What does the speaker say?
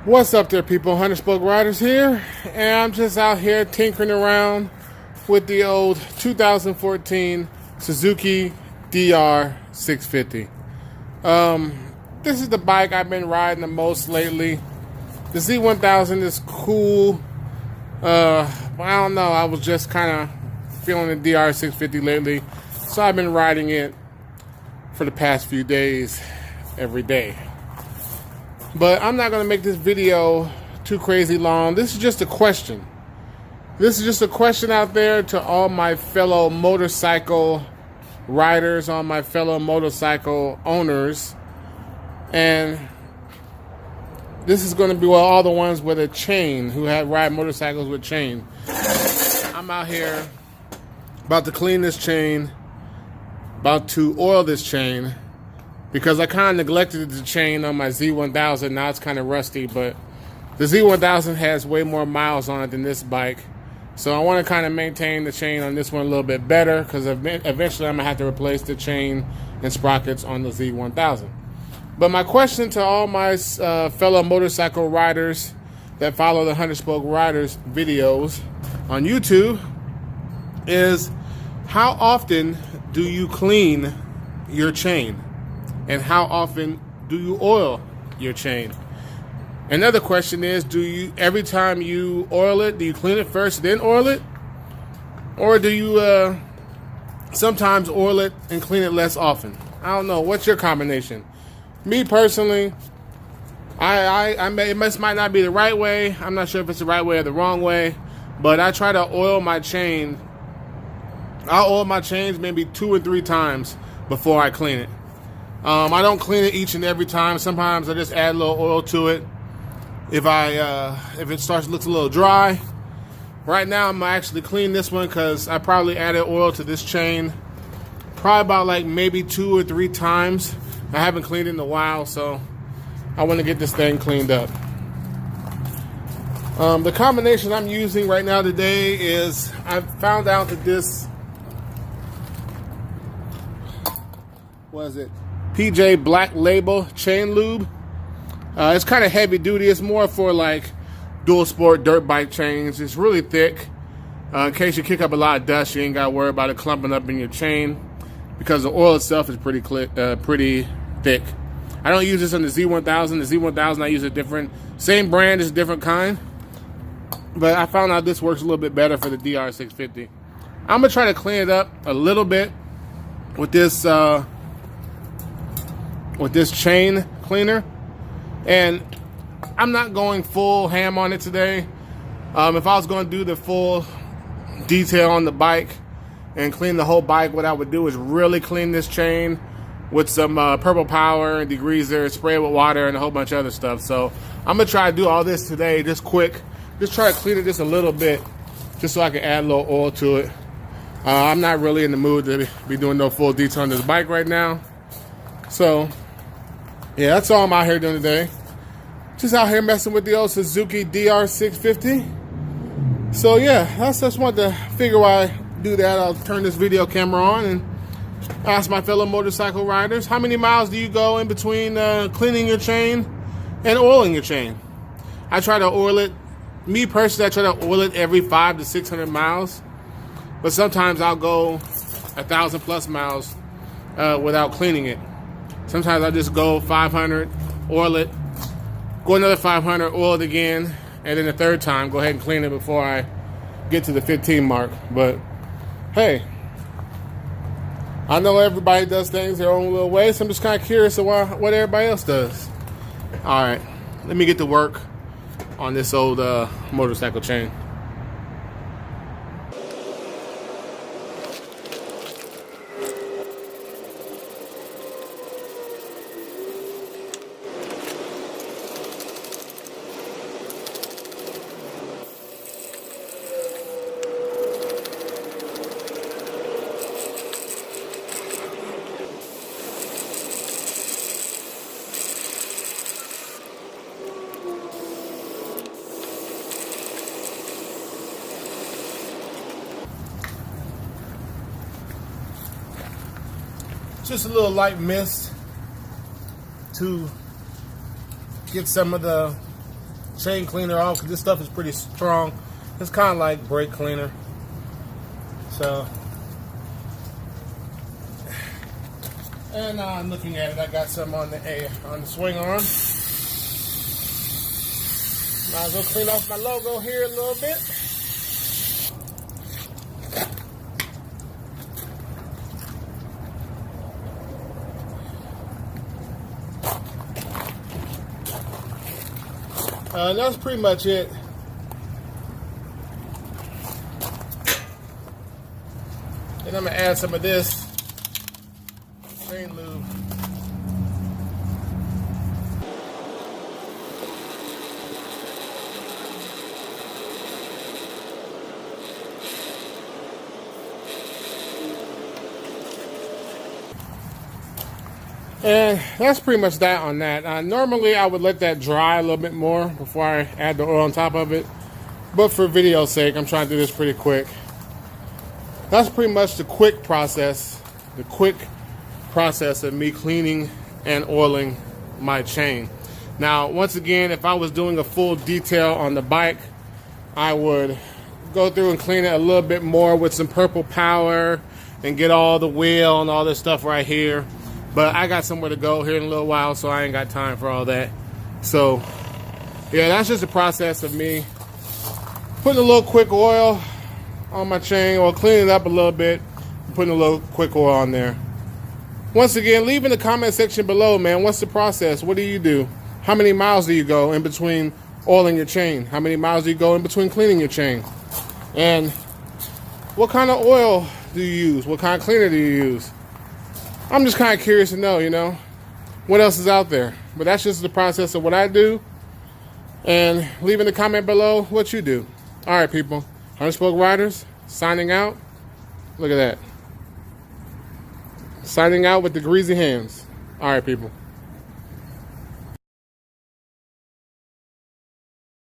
What's up there, people? 100 Spoke Riders here, and I'm just out here tinkering around with the old 2014 Suzuki DR650. This is the bike I've been riding the most lately. The Z1000 is cool. I don't know, I was just kind of feeling the DR650 lately, so I've been riding it for the past few days, every day. But I'm not going to make this video too crazy long. This is just a question. This is just a question out there to all my fellow motorcycle riders, all my fellow motorcycle owners. And this is going to be, well, all the ones with a chain, who ride motorcycles with chain. I'm out here about to clean this chain, about to oil this chain, because I kind of neglected the chain on my Z1000. Now it's kind of rusty, but the Z1000 has way more miles on it than this bike. So I want to kind of maintain the chain on this one a little bit better, because eventually I'm going to have to replace the chain and sprockets on the Z1000. But my question to all my fellow motorcycle riders that follow the 100 Spoke Riders videos on YouTube is, how often do you clean your chain? And how often do you oil your chain? Another question is, do you, every time you oil it, do you clean it first then oil it? Or do you sometimes oil it and clean it less often? I don't know. What's your combination? Me personally, it might not be the right way. I'm not sure if it's the right way or the wrong way, but I try to oil my chain. I'll oil my chains maybe 2 or 3 times before I clean it. I don't clean it each and every time. Sometimes I just add a little oil to it if it starts to look a little dry. Right now I'm actually cleaning this one because I probably added oil to this chain probably about like maybe 2 or 3 times. I haven't cleaned it in a while, so I want to get this thing cleaned up. The combination I'm using right now today is, I found out that this, what is it? PJ Black Label chain lube. It's kind of heavy duty. It's more for like dual sport dirt bike chains. It's really thick. In case you kick up a lot of dust, you ain't got to worry about it clumping up in your chain, because the oil itself is pretty thick. I don't use this on the Z1000. The Z1000 I use a different, same brand, is a different kind. But I found out this works a little bit better for the DR650. I'm gonna try to clean it up a little bit with this chain cleaner, and I'm not going full ham on it today. If I was going to do the full detail on the bike and clean the whole bike, what I would do is really clean this chain with some purple power and degreaser, spray it with water and a whole bunch of other stuff. So I'm gonna try to do all this today, just quick, just try to clean it just a little bit, just so I can add a little oil to it. I'm not really in the mood to be doing no full detail on this bike right now. So yeah, that's all I'm out here doing today. Just out here messing with the old Suzuki DR650. So yeah, I just wanted to figure why I do that. I'll turn this video camera on and ask my fellow motorcycle riders, how many miles do you go in between cleaning your chain and oiling your chain? I try to oil it, me personally, I try to oil it every 500 to 600 miles. But sometimes I'll go 1,000+ miles without cleaning it. Sometimes I just go 500, oil it, go another 500, oil it again, and then the third time, go ahead and clean it before I get to the 15 mark. But hey, I know everybody does things their own little way, so I'm just kind of curious of what everybody else does. All right, let me get to work on this old motorcycle chain. Just a little light mist to get some of the chain cleaner off because this stuff is pretty strong. It's kind of like brake cleaner. So, and now I'm looking at it. I got some on the swing arm. Might as well clean off my logo here a little bit. And that's pretty much it. And I'm gonna add some of this chain lube. And that's pretty much that on that. Normally I would let that dry a little bit more before I add the oil on top of it. But for video's sake, I'm trying to do this pretty quick. That's pretty much the quick process of me cleaning and oiling my chain. Now, once again, if I was doing a full detail on the bike, I would go through and clean it a little bit more with some purple power and get all the wheel and all this stuff right here. But I got somewhere to go here in a little while, so I ain't got time for all that. So, yeah, that's just the process of me putting a little quick oil on my chain, or cleaning it up a little bit, and putting a little quick oil on there. Once again, leave in the comment section below, man, what's the process? What do you do? How many miles do you go in between oiling your chain? How many miles do you go in between cleaning your chain? And what kind of oil do you use? What kind of cleaner do you use? I'm just kind of curious to know, you know, what else is out there. But that's just the process of what I do. And leave in the comment below what you do. All right, people. Unspoke Riders, signing out. Look at that. Signing out with the greasy hands. All right, people.